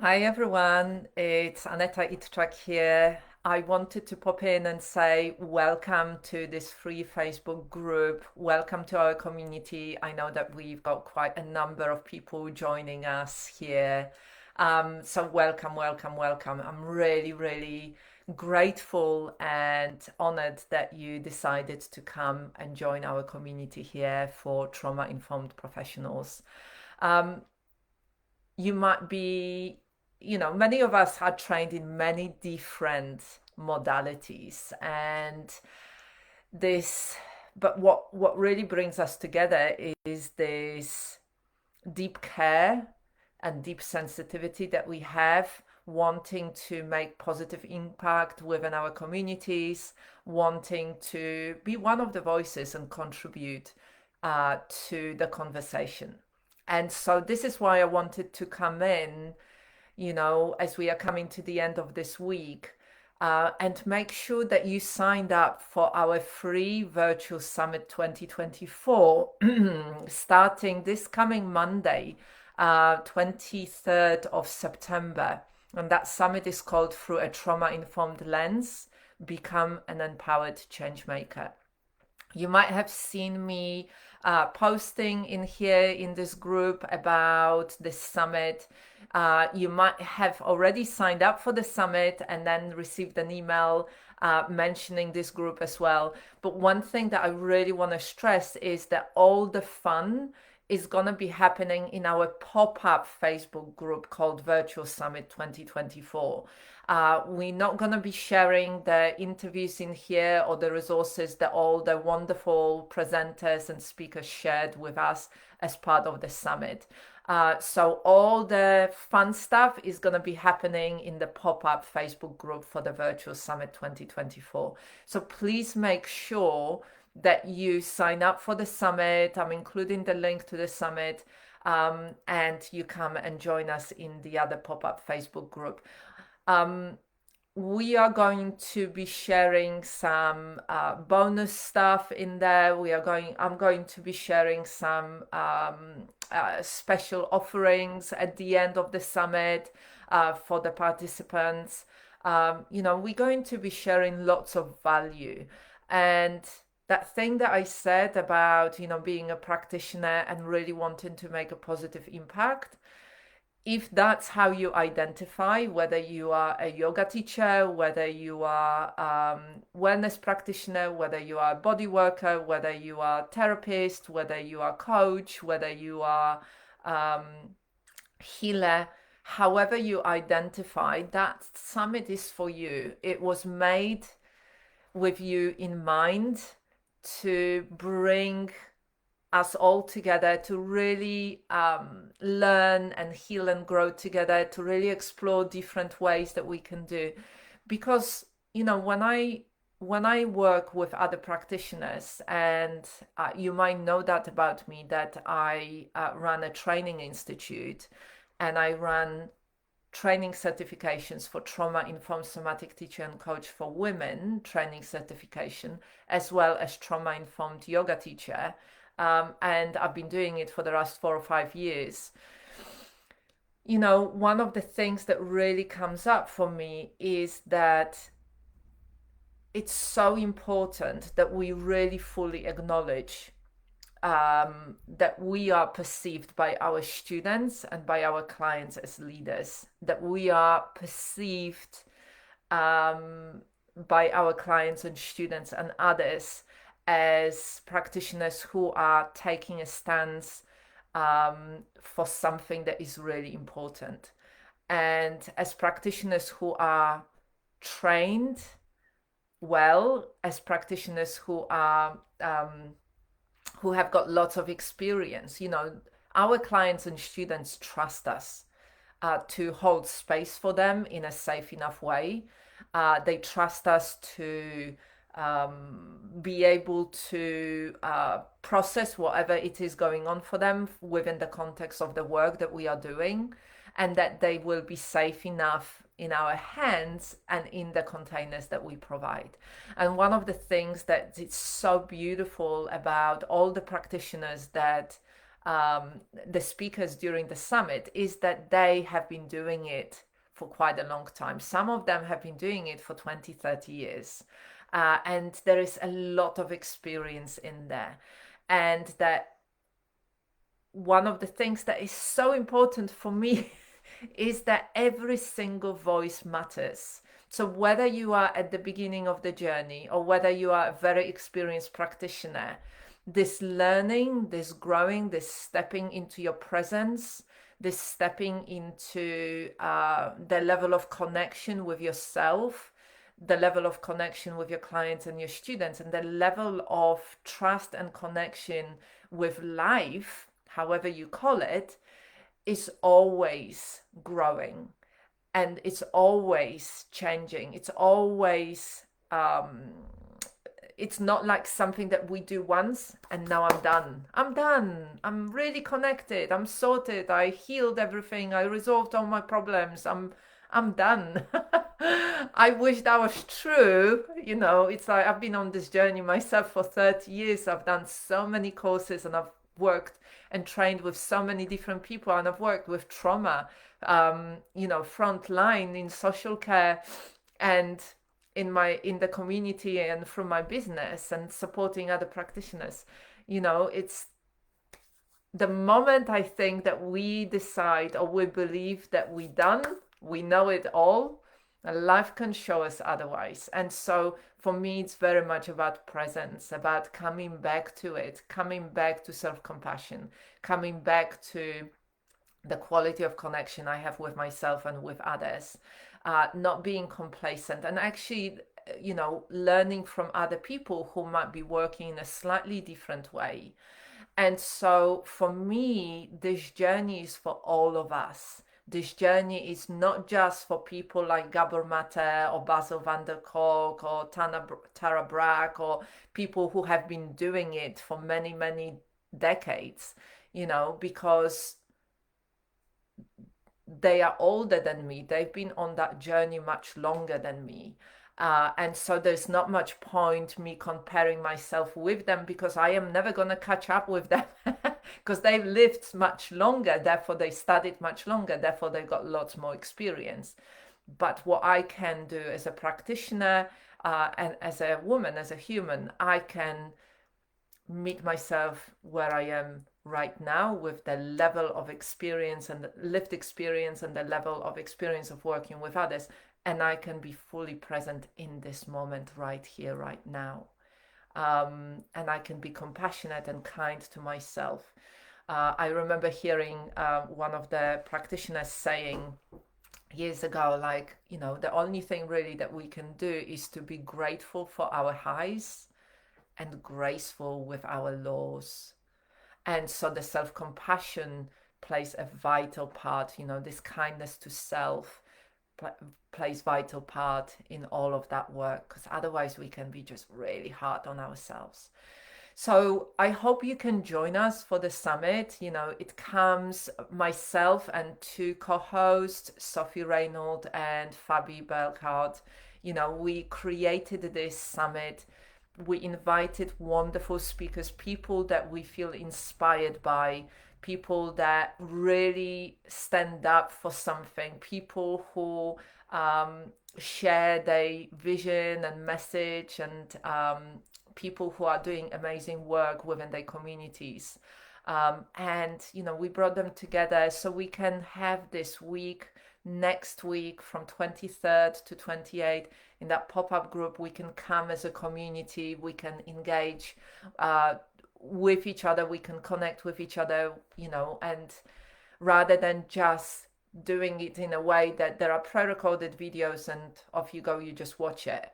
Hi everyone, it's Aneta Itchak here. I wanted to pop in and say welcome to this free Facebook group. Welcome to our community. I know that we've got quite a number of people joining us here. So welcome, welcome, welcome. I'm really grateful and honored that you decided to come and join our community here for trauma-informed professionals. Um, you might be, many of us are trained in many different modalities, and this, but what really brings us together is this deep care and deep sensitivity that we have, wanting to make positive impact within our communities, wanting to be one of the voices and contribute to the conversation. And so this is why I wanted to come in, as we are coming to the end of this week, and make sure that you signed up for our free virtual summit 2024, starting this coming Monday, 23rd of September. And that summit is called Through a Trauma-Informed Lens, Become an Empowered Changemaker. You might have seen me posting in here in this group about this summit. You might have already signed up for the summit and then received an email mentioning this group as well. But one thing that I really want to stress is that all the fun is going to be happening in our pop-up Facebook group called Virtual Summit 2024. We're not going to be sharing the interviews in here or the resources that all the wonderful presenters and speakers shared with us as part of the summit. So all the fun stuff is going to be happening in the pop-up Facebook group for the Virtual Summit 2024. So please make sure that you sign up for the summit. I'm including the link to the summit, and you come and join us in the other pop-up Facebook group. We are going to be sharing some bonus stuff in there. I'm going to be sharing some special offerings at the end of the summit for the participants. We're going to be sharing lots of value. And that thing that I said about, being a practitioner and really wanting to make a positive impact, if that's how you identify, whether you are a yoga teacher, whether you are wellness practitioner, whether you are a body worker, whether you are therapist, whether you are coach, whether you are um, healer, however you identify, that summit is for you. It was made with you in mind to bring us all together, to really learn and heal and grow together, to really explore different ways that we can do. Because when I work with other practitioners, and you might know that about me, that I run a training institute, and I run training certifications for trauma-informed somatic teacher and coach for women, training certification, as well as trauma-informed yoga teacher. And I've been doing it for the last 4 or 5 years. One of the things that really comes up for me is that it's so important that we really fully acknowledge that we are perceived by our students and by our clients as leaders, that we are perceived by our clients and students and others as practitioners who are taking a stance for something that is really important. And as practitioners who are trained well, as practitioners who have got lots of experience, our clients and students trust us to hold space for them in a safe enough way. They trust us to be able to process whatever it is going on for them within the context of the work that we are doing, and that they will be safe enough in our hands and in the containers that we provide. And one of the things that is so beautiful about all the practitioners that the speakers during the summit is that they have been doing it for quite a long time. Some of them have been doing it for 20, 30 years. And there is a lot of experience in there. And that one of the things that is so important for me is that every single voice matters. So whether you are at the beginning of the journey or whether you are a very experienced practitioner, this learning, this growing, this stepping into your presence, this stepping into the level of connection with yourself, the level of connection with your clients and your students, and the level of trust and connection with life, however you call it, is always growing, and it's always changing. It's always it's not like something that we do once and now I'm really connected, I'm sorted, I healed everything, I resolved all my problems, I'm done. I wish that was true. It's like I've been on this journey myself for 30 years. I've done so many courses, and I've worked and trained with so many different people, and I've worked with trauma, front line in social care, and in the community, and from my business, and supporting other practitioners. It's the moment I think that we decide or we believe that we know it all, life can show us otherwise. And so for me, it's very much about presence, about coming back to it, coming back to self-compassion, coming back to the quality of connection I have with myself and with others, not being complacent, and actually, learning from other people who might be working in a slightly different way. And so for me, this journey is for all of us. This journey is not just for people like Gabor Mate or Basil van der Kolk or Tara Brach, or people who have been doing it for many, many decades, because they are older than me. They've been on that journey much longer than me. And so there's not much point me comparing myself with them, because I am never going to catch up with them because they've lived much longer, therefore they studied much longer, therefore they've got lots more experience. But what I can do as a practitioner, and as a woman, as a human, I can meet myself where I am right now, with the level of experience and the lived experience and the level of experience of working with others, and I can be fully present in this moment right here, right now. And I can be compassionate and kind to myself. I remember hearing one of the practitioners saying years ago, like, the only thing really that we can do is to be grateful for our highs and graceful with our lows. And so the self-compassion plays a vital part, this kindness to self plays vital part in all of that work, because otherwise we can be just really hard on ourselves. So I hope you can join us for the summit. It comes myself and two co-hosts, Sophie Reynold and Fabi Belkart. We created this summit. We invited wonderful speakers, people that we feel inspired by, people that really stand up for something, people who share their vision and message, and people who are doing amazing work within their communities. And we brought them together so we can have this week, next week, from 23rd to 28th, in that pop-up group. We can come as a community, we can engage with each other, we can connect with each other, and rather than just doing it in a way that there are pre-recorded videos and off you go, you just watch it.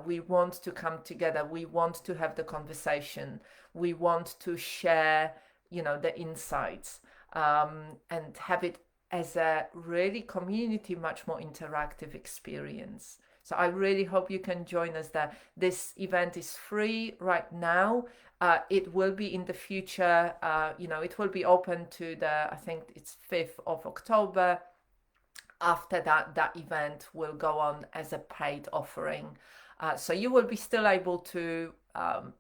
We want to come together, we want to have the conversation, we want to share the insights, and have it as a really community, much more interactive experience. So I really hope you can join us there. This event is free right now. It will be in the future, it will be open to I think it's 5th of October. After that event will go on as a paid offering. So you will be still able to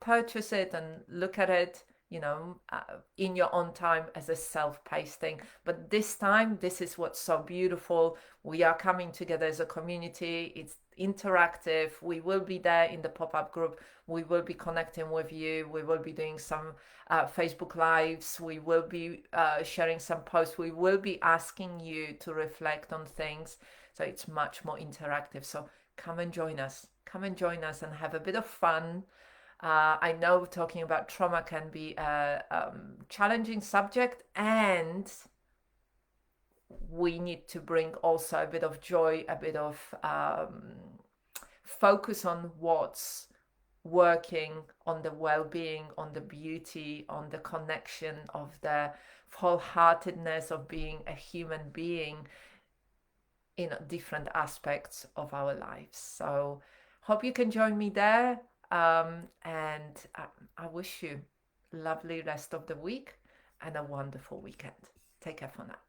purchase it and look at it in your own time as a self-paced thing. But this time, this is what's so beautiful. We are coming together as a community. It's interactive. We will be there in the pop-up group. We will be connecting with you. We will be doing some Facebook lives. We will be sharing some posts. We will be asking you to reflect on things. So it's much more interactive. So come and join us. Come and join us and have a bit of fun. I know talking about trauma can be a challenging subject, and we need to bring also a bit of joy, a bit of focus on what's working, on the well-being, on the beauty, on the connection of the wholeheartedness of being a human being in different aspects of our lives. So hope you can join me there. And I wish you a lovely rest of the week and a wonderful weekend. Take care for now.